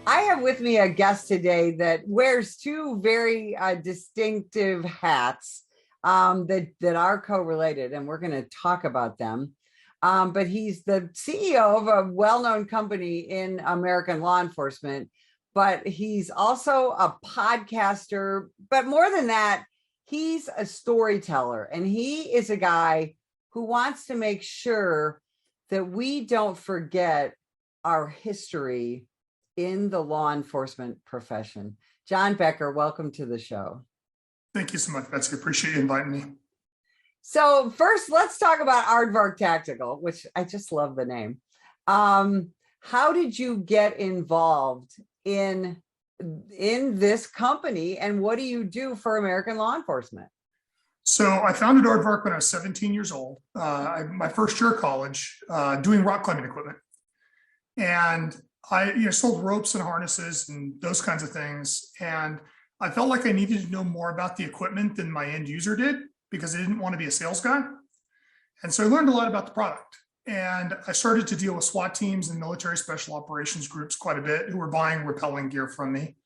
I have with me a guest today that wears two very distinctive hats that are co-related, and we're going to talk about them. But he's the CEO of a well-known company in American law enforcement, but he's also a podcaster. But more than that, he's a storyteller, and he is a guy who wants to make sure that we don't forget our history in the law enforcement profession. Jon Becker, welcome to the show. Thank you so much, Betsy. Appreciate you inviting me. So first, let's talk about Aardvark Tactical, which I just love the name. How did you get involved in this company, and what do you do for American law enforcement? So I founded Aardvark when I was 17 years old, my first year of college, doing rock climbing equipment. And I sold ropes and harnesses and those kinds of things. And I felt like I needed to know more about the equipment than my end user did because I didn't want to be a sales guy. And so I learned a lot about the product. And I started to deal with SWAT teams and military special operations groups quite a bit who were buying rappelling gear from me.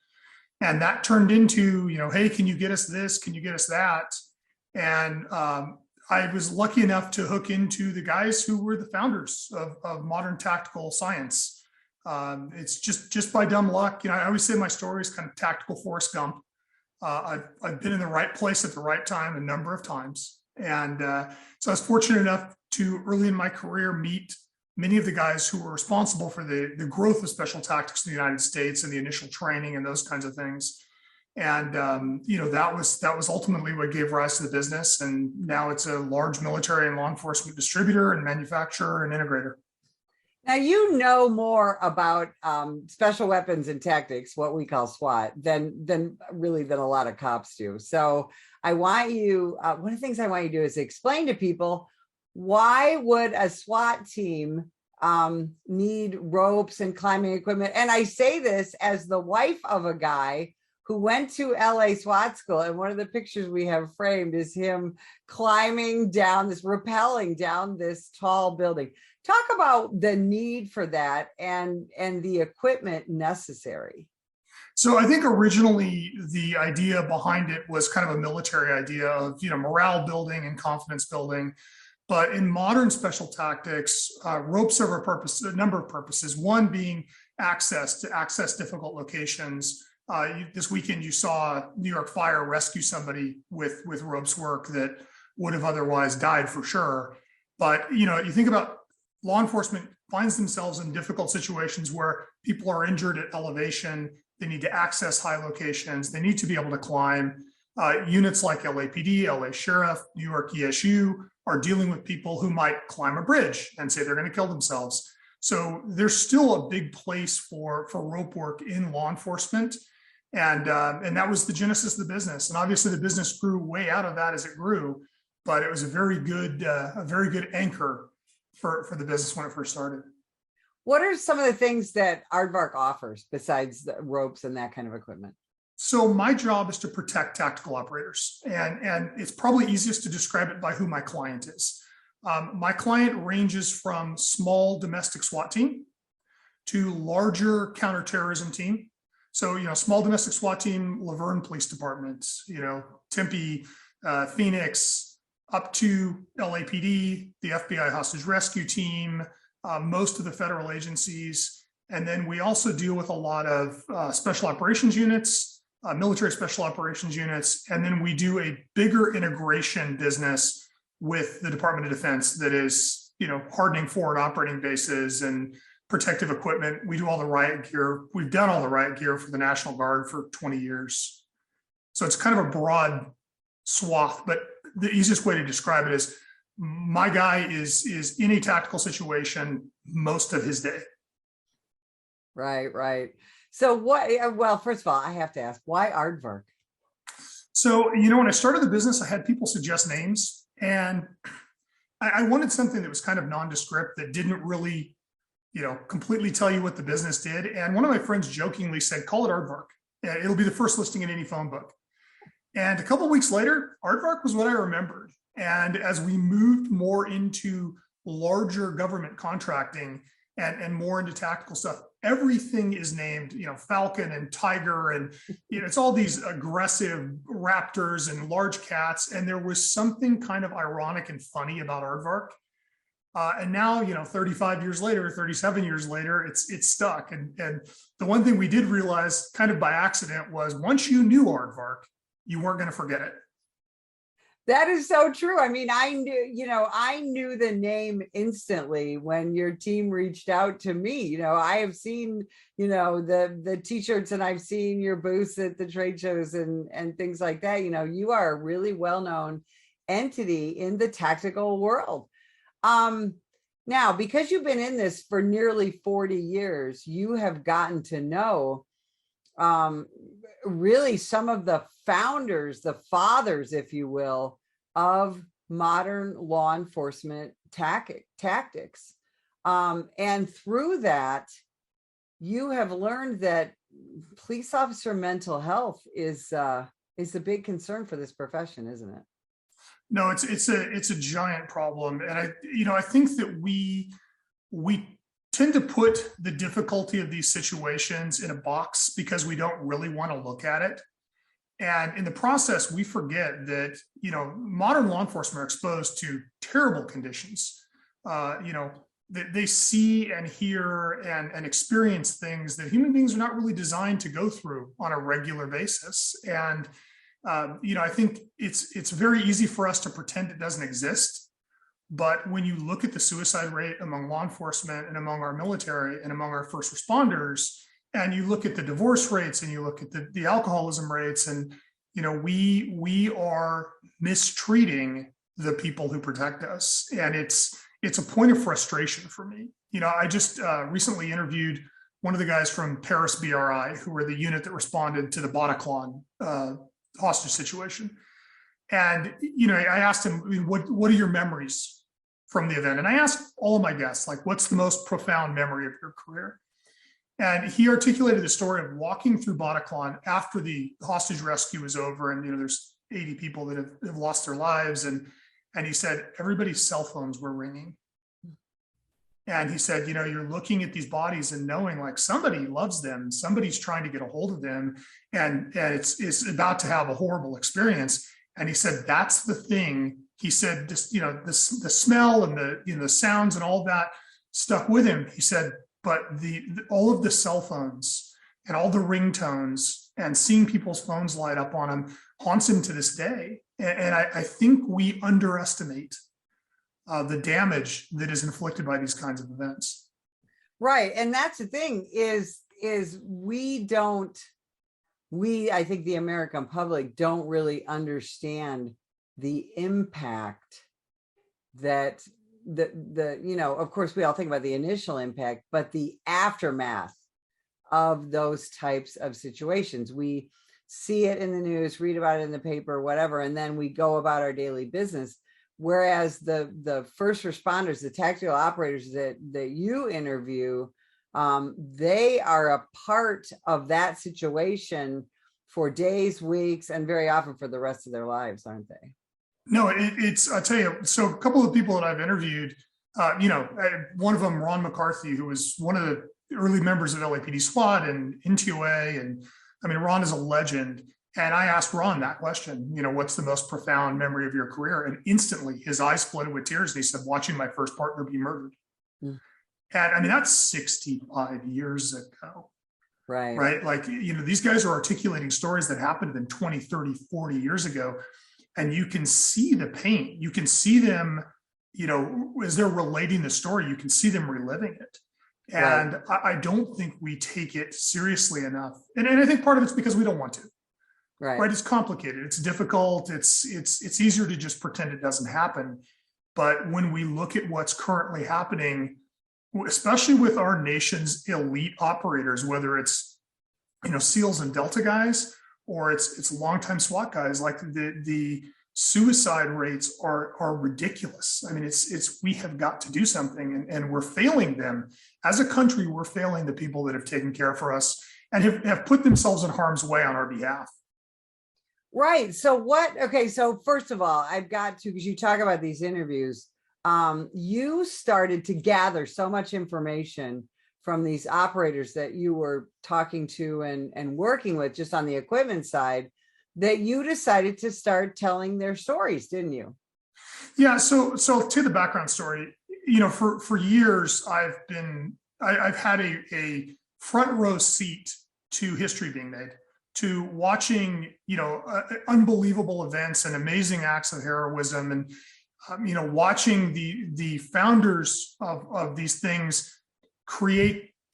And that turned into, hey, can you get us this? Can you get us that? And I was lucky enough to hook into the guys who were the founders of modern tactical science. It's just by dumb luck. I always say my story is kind of tactical Forrest Gump. I've been in the right place at the right time a number of times. And so I was fortunate enough to early in my career meet many of the guys who were responsible for the growth of special tactics in the United States and the initial training and those kinds of things. And that was ultimately what gave rise to the business. And now it's a large military and law enforcement distributor and manufacturer and integrator. Now, you know more about special weapons and tactics, what we call SWAT, than a lot of cops do. So I want you, one of the things I want you to do is explain to people, why would a SWAT team need ropes and climbing equipment? And I say this as the wife of a guy who went to LA SWAT school. And one of the pictures we have framed is him rappelling down this tall building. Talk about the need for that and the equipment necessary. So I think originally the idea behind it was kind of a military idea of, morale building and confidence building. But in modern special tactics, ropes serve a number of purposes. One being access difficult locations. This weekend, you saw New York Fire rescue somebody with ropes work that would have otherwise died for sure. But, you think about law enforcement finds themselves in difficult situations where people are injured at elevation. They need to access high locations. They need to be able to climb. Units like LAPD, LA Sheriff, New York ESU are dealing with people who might climb a bridge and say they're going to kill themselves. So there's still a big place for rope work in law enforcement. And that was the genesis of the business. And obviously the business grew way out of that as it grew, but it was a very good anchor for the business when it first started. What are some of the things that Aardvark offers besides the ropes and that kind of equipment? So my job is to protect tactical operators. And it's probably easiest to describe it by who my client is. My client ranges from small domestic SWAT team to larger counterterrorism team. So, small domestic SWAT team, Laverne Police Department, Tempe, Phoenix, up to LAPD, the FBI hostage rescue team, most of the federal agencies. And then we also deal with a lot of special operations units, military special operations units. And then we do a bigger integration business with the Department of Defense that is, hardening forward operating bases and protective equipment. We do all the riot gear. We've done all the riot gear for the National Guard for 20 years. So it's kind of a broad swath, but the easiest way to describe it is my guy is in a tactical situation most of his day. Right. So first of all, I have to ask, why Aardvark? So, when I started the business, I had people suggest names, and I wanted something that was kind of nondescript that didn't really completely tell you what the business did. And one of my friends jokingly said, call it Aardvark. It'll be the first listing in any phone book. And a couple of weeks later, Aardvark was what I remembered. And as we moved more into larger government contracting, and more into tactical stuff. Everything is named, Falcon and Tiger, and it's all these aggressive raptors and large cats. And there was something kind of ironic and funny about aardvark. And now, 35 years later, 37 years later, it's stuck. And the one thing we did realize kind of by accident was once you knew aardvark, you weren't going to forget it. That is so true. I mean, I knew the name instantly when your team reached out to me. I have seen, the t-shirts, and I've seen your booths at the trade shows and things like that. You are a really well-known entity in the tactical world. Now, because you've been in this for nearly 40 years, you have gotten to know really some of the founders, the fathers, if you will, of modern law enforcement tactics. And through that, you have learned that police officer mental health is a big concern for this profession, isn't it? No, it's a giant problem. And I think that we tend to put the difficulty of these situations in a box because we don't really want to look at it. And in the process, we forget that, modern law enforcement are exposed to terrible conditions. They see and hear and experience things that human beings are not really designed to go through on a regular basis. And, I think it's very easy for us to pretend it doesn't exist. But when you look at the suicide rate among law enforcement and among our military and among our first responders, and you look at the divorce rates and you look at the alcoholism rates, and we are mistreating the people who protect us, and it's a point of frustration for me. I just recently interviewed one of the guys from Paris BRI, who were the unit that responded to the Bataclan hostage situation, and I asked him, what are your memories from the event? And I asked all of my guests, like, what's the most profound memory of your career? And he articulated the story of walking through Bataclan after the hostage rescue was over. And, there's 80 people that have lost their lives. And he said, everybody's cell phones were ringing. And he said, you're looking at these bodies and knowing like somebody loves them, somebody's trying to get a hold of them. And it's about to have a horrible experience. And he said, that's the thing. He said, just, the smell and the sounds and all that stuck with him. He said, but all of the cell phones and all the ringtones and seeing people's phones light up on them haunts him to this day. And I think we underestimate the damage that is inflicted by these kinds of events. Right. And that's the thing is I think the American public don't really understand the impact that of course, we all think about the initial impact, but the aftermath of those types of situations. We see it in the news, read about it in the paper, whatever, and then we go about our daily business. Whereas the first responders, the tactical operators that you interview, they are a part of that situation for days, weeks, and very often for the rest of their lives, aren't they? No, it's, I'll tell you, so a couple of people that I've interviewed, one of them, Ron McCarthy, who was one of the early members of LAPD SWAT and NTOA. And I mean, Ron is a legend. And I asked Ron that question, what's the most profound memory of your career? And instantly his eyes flooded with tears. And he said, watching my first partner be murdered. Mm. And I mean, that's 65 years ago. Right. Like, these guys are articulating stories that happened in 20, 30, 40 years ago. And you can see the pain. You can see them, as they're relating the story, you can see them reliving it. And right. I don't think we take it seriously enough. And I think part of it's because we don't want to. Right. It's complicated. It's difficult. It's easier to just pretend it doesn't happen. But when we look at what's currently happening, especially with our nation's elite operators, whether it's, SEALs and Delta guys, or it's longtime SWAT guys, like the suicide rates are ridiculous. I mean, we have got to do something, and we're failing them as a country. We're failing the people that have taken care for us and have put themselves in harm's way on our behalf. Right. So so first of all, I've got to, because you talk about these interviews, you started to gather so much information from these operators that you were talking to and working with just on the equipment side, that you decided to start telling their stories, didn't you? Yeah. So to the background story, for years, I've had a front row seat to history being made, to watching, unbelievable events and amazing acts of heroism, and watching the founders of these things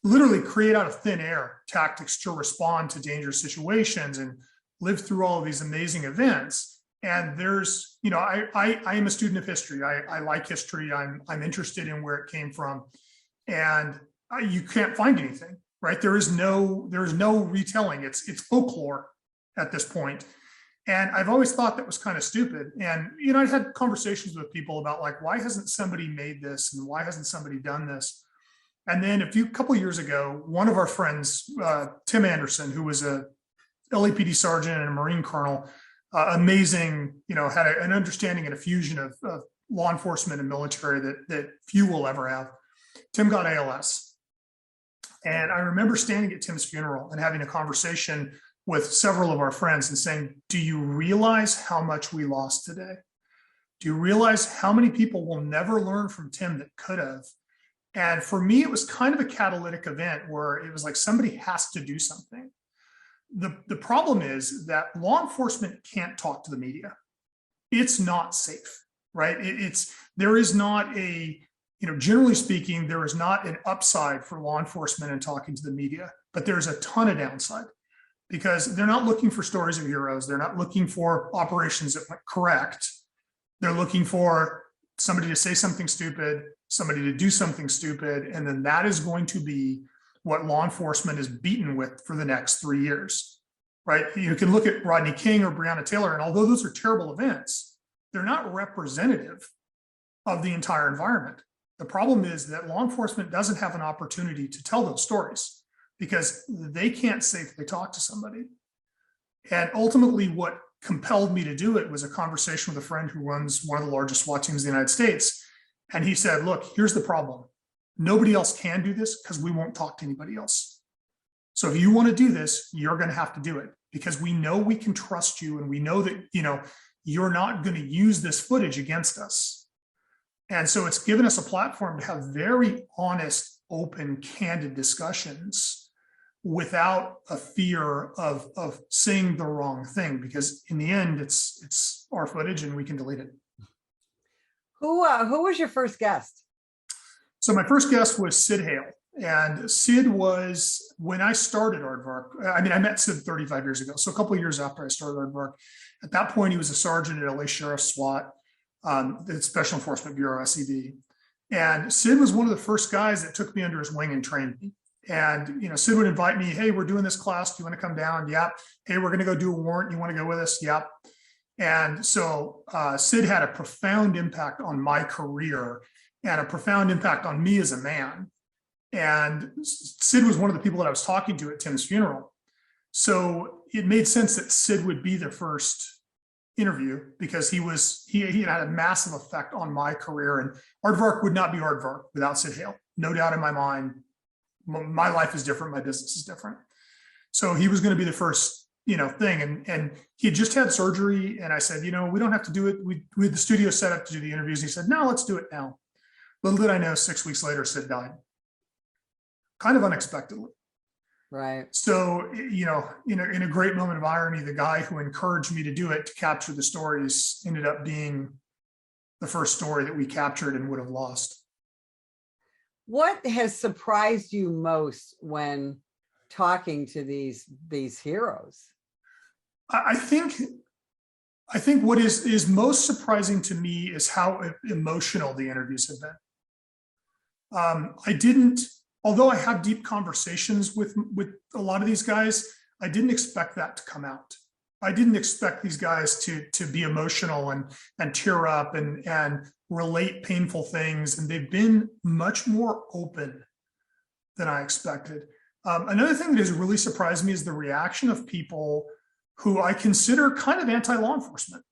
literally create out of thin air tactics to respond to dangerous situations and live through all of these amazing events. And there's, I am a student of history. I like history. I'm interested in where it came from, and you can't find anything, right? There is no retelling. It's folklore at this point. And I've always thought that was kind of stupid. And, I had conversations with people about, like, why hasn't somebody made this? And why hasn't somebody done this? And then a couple of years ago, one of our friends, Tim Anderson, who was a LAPD sergeant and a Marine colonel, amazing, had an understanding and a fusion of law enforcement and military that few will ever have. Tim got ALS. And I remember standing at Tim's funeral and having a conversation with several of our friends and saying, do you realize how much we lost today? Do you realize how many people will never learn from Tim that could have? And for me, it was kind of a catalytic event where it was like, somebody has to do something. The problem is that law enforcement can't talk to the media. It's not safe, right? There is not generally speaking, there is not an upside for law enforcement in talking to the media, but there's a ton of downside, because they're not looking for stories of heroes. They're not looking for operations that went correct. They're looking for somebody to say something stupid, somebody to do something stupid, and then that is going to be what law enforcement is beaten with for the next 3 years, right? You can look at Rodney King or Breonna Taylor, and although those are terrible events, they're not representative of the entire environment. The problem is that law enforcement doesn't have an opportunity to tell those stories because they can't safely talk to somebody. And ultimately, what compelled me to do it was a conversation with a friend who runs one of the largest SWAT teams in the United States. And he said, look, here's the problem. Nobody else can do this because we won't talk to anybody else. So if you want to do this, you're going to have to do it, because we know we can trust you, and we know that, you're not going to use this footage against us. And so it's given us a platform to have very honest, open, candid discussions without a fear of saying the wrong thing, because in the end, it's our footage and we can delete it. Who was your first guest? So my first guest was Sid Hale. And Sid was, when I started Aardvark, I met Sid 35 years ago. So a couple of years after I started Aardvark, at that point, he was a sergeant at LA Sheriff SWAT, the Special Enforcement Bureau, SEB. And Sid was one of the first guys that took me under his wing and trained me. And, Sid would invite me, hey, we're doing this class. Do you want to come down? Yep. Hey, we're going to go do a warrant. You want to go with us? Yep. And so Sid had a profound impact on my career and a profound impact on me as a man. And Sid was one of the people that I was talking to at Tim's funeral. So it made sense that Sid would be the first interview, because he had a massive effect on my career, and Aardvark would not be Aardvark without Sid Hale. No doubt in my mind. My life is different. My business is different. So he was going to be the first, thing. And he had just had surgery. And I said, we don't have to do it. We had the studio set up to do the interviews. He said, no, let's do it now. Little did I know, 6 weeks later, Sid died. Kind of unexpectedly. Right. So, in a great moment of irony, the guy who encouraged me to do it, to capture the stories, ended up being the first story that we captured and would have lost. What has surprised you most when talking to these heroes? I think what is most surprising to me is how emotional the interviews have been. Although I have deep conversations with a lot of these guys, I didn't expect that to come out. I didn't expect these guys to be emotional and tear up and relate painful things. And they've been much more open than I expected. Another thing that has really surprised me is the reaction of people who I consider kind of anti-law enforcement.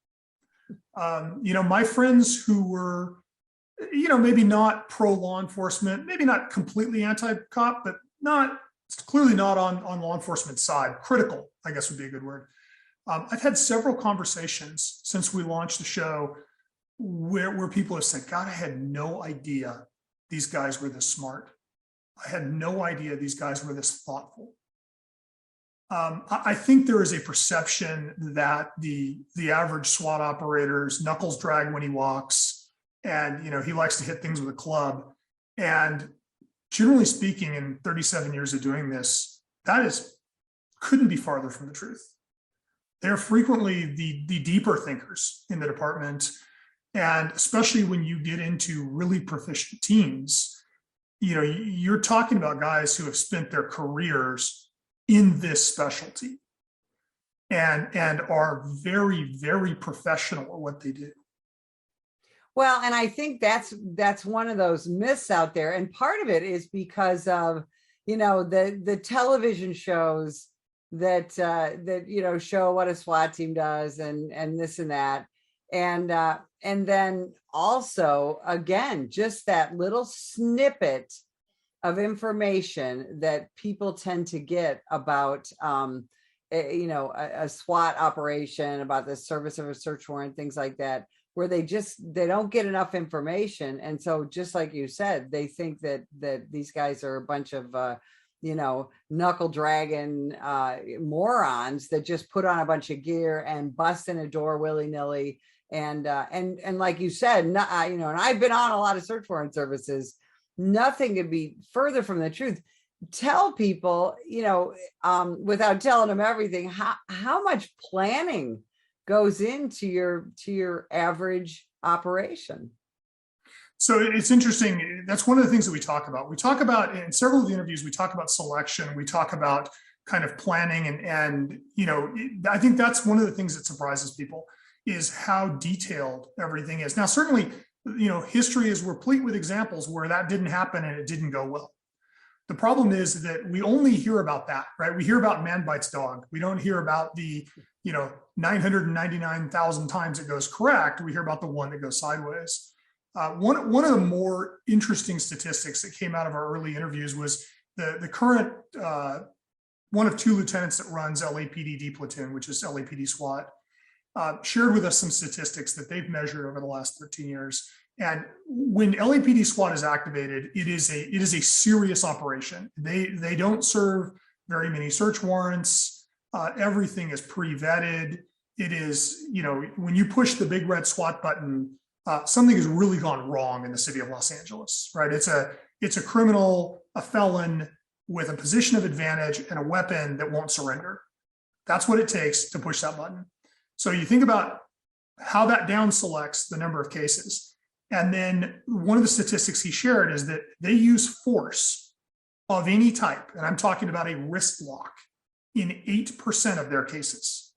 My friends who were maybe not pro law enforcement, maybe not completely anti-cop, but clearly not on law enforcement side. Critical, I guess would be a good word. I've had several conversations since we launched the show where people have said, God, I had no idea these guys were this smart. I had no idea these guys were this thoughtful. I think there is a perception that the average SWAT operator's knuckles drag when he walks, and he likes to hit things with a club. And generally speaking, in 37 years of doing this, couldn't be farther from the truth. They're frequently the deeper thinkers in the department, and especially when you get into really proficient teams, you're talking about guys who have spent their careers in this specialty and are very, very professional at what they do. Well, and I think that's one of those myths out there. And part of it is because of, the television shows that show what a SWAT team does and this and that. And then also, again, just that little snippet of information that people tend to get about, a SWAT operation, about the service of a search warrant, things like that, where they don't get enough information. And so just like you said, they think that these guys are a bunch of, knuckle dragging morons that just put on a bunch of gear and bust in a door willy-nilly. And like you said, and I've been on a lot of search warrant services. Nothing could be further from the truth. Tell people, without telling them everything, how much planning goes into your average operation. So it's interesting. That's one of the things that we talk about. We talk about in several of the interviews, we talk about selection. We talk about kind of planning and I think that's one of the things that surprises people is how detailed everything is. Now, certainly, history is replete with examples where that didn't happen and it didn't go well. The problem is that we only hear about that, right? We hear about man bites dog. We don't hear about the, 999,000 times it goes correct. We hear about the one that goes sideways. One of the more interesting statistics that came out of our early interviews was the current one of two lieutenants that runs LAPD D platoon, which is LAPD SWAT, shared with us some statistics that they've measured over the last 13 years. And when LAPD SWAT is activated, it is a serious operation. They don't serve very many search warrants. Everything is pre-vetted. It is, when you push the big red SWAT button, something has really gone wrong in the city of Los Angeles, right? It's a criminal, a felon with a position of advantage and a weapon that won't surrender. That's what it takes to push that button. So you think about how that down selects the number of cases. And then one of the statistics he shared is that they use force of any type, and I'm talking about a wrist lock, in 8% of their cases.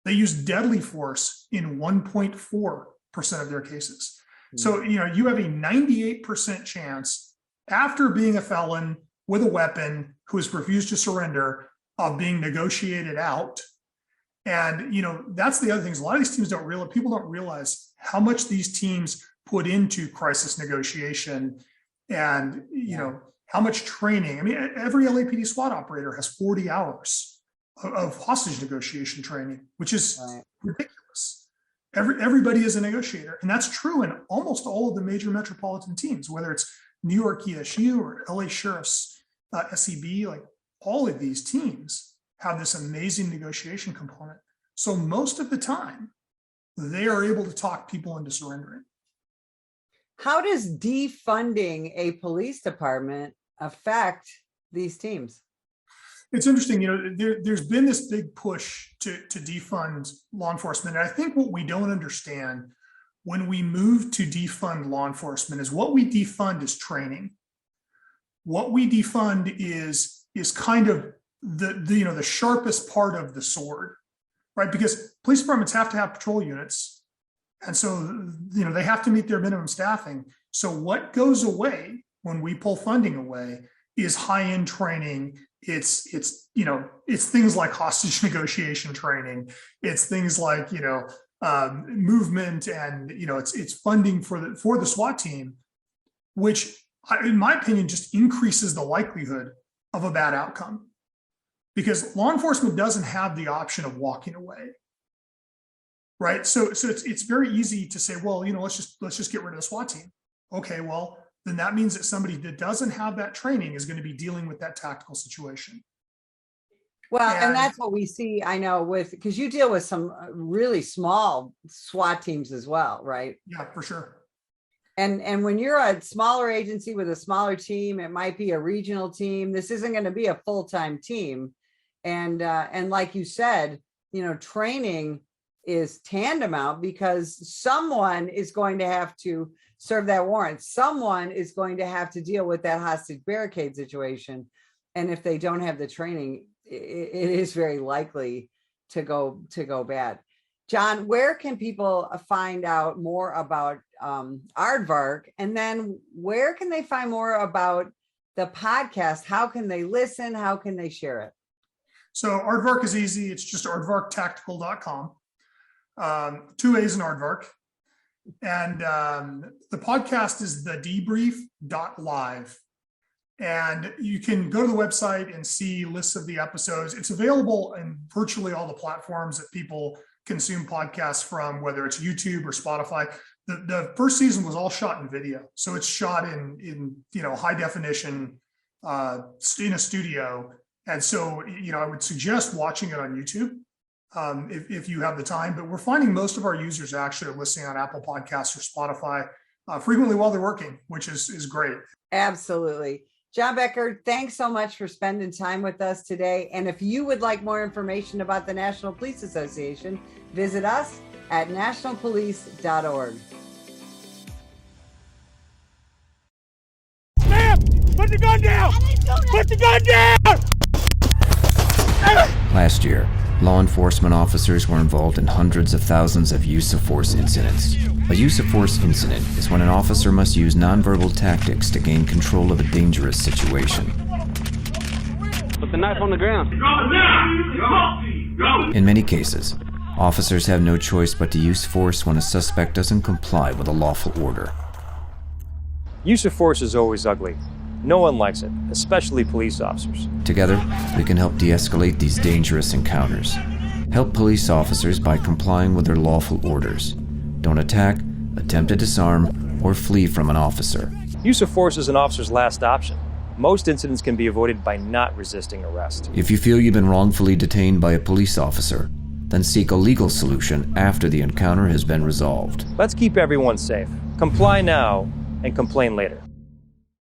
They use deadly force in 1.4% of their cases. So, you have a 98% chance after being a felon with a weapon who has refused to surrender of being negotiated out. And, that's the other things. A lot of these teams people don't realize how much these teams put into crisis negotiation and, how much training. I mean, every LAPD SWAT operator has 40 hours of hostage negotiation training, which is ridiculous. Everybody is a negotiator. And that's true in almost all of the major metropolitan teams, whether it's New York ESU or LA Sheriff's SEB, like all of these teams have this amazing negotiation component. So most of the time, they are able to talk people into surrendering. How does defunding a police department affect these teams? It's interesting, there's been this big push to defund law enforcement. And I think what we don't understand when we move to defund law enforcement is what we defund is training. What we defund is kind of the sharpest part of the sword, right? Because police departments have to have patrol units. And so, they have to meet their minimum staffing. So what goes away when we pull funding away is high-end training. It's things like hostage negotiation training. It's things like, movement, and it's funding for the SWAT team, which in my opinion just increases the likelihood of a bad outcome, because law enforcement doesn't have the option of walking away, right? So it's very easy to say, well, let's just get rid of the SWAT team. Okay, well, then that means that somebody that doesn't have that training is going to be dealing with that tactical situation. Well, and that's what we see, I know, because you deal with some really small SWAT teams as well, right? Yeah, for sure. And when you're a smaller agency with a smaller team, it might be a regional team. This isn't going to be a full-time team. And like you said, training is tantamount, because someone is going to have to serve that warrant. Someone is going to have to deal with that hostage barricade situation. And if they don't have the training, it is very likely to go bad. Jon, where can people find out more about Aardvark? And then where can they find more about the podcast? How can they listen? How can they share it? So Aardvark is easy. It's just aardvarktactical.com. 2 A's in Aardvark. And the podcast is thedebrief.live. And you can go to the website and see lists of the episodes. It's available in virtually all the platforms that people consume podcasts from, whether it's YouTube or Spotify. The first season was all shot in video. So it's shot in high definition in a studio. And so, I would suggest watching it on YouTube if you have the time. But we're finding most of our users actually are listening on Apple Podcasts or Spotify frequently while they're working, which is great. Absolutely. Jon Becker, thanks so much for spending time with us today. And if you would like more information about the National Police Association, visit us at nationalpolice.org. Ma'am, put the gun down! Put the gun down! Last year, law enforcement officers were involved in hundreds of thousands of use of force incidents. A use of force incident is when an officer must use nonverbal tactics to gain control of a dangerous situation. Put the knife on the ground. In many cases, officers have no choice but to use force when a suspect doesn't comply with a lawful order. Use of force is always ugly. No one likes it, especially police officers. Together, we can help de-escalate these dangerous encounters. Help police officers by complying with their lawful orders. Don't attack, attempt to disarm, or flee from an officer. Use of force is an officer's last option. Most incidents can be avoided by not resisting arrest. If you feel you've been wrongfully detained by a police officer, then seek a legal solution after the encounter has been resolved. Let's keep everyone safe. Comply now and complain later.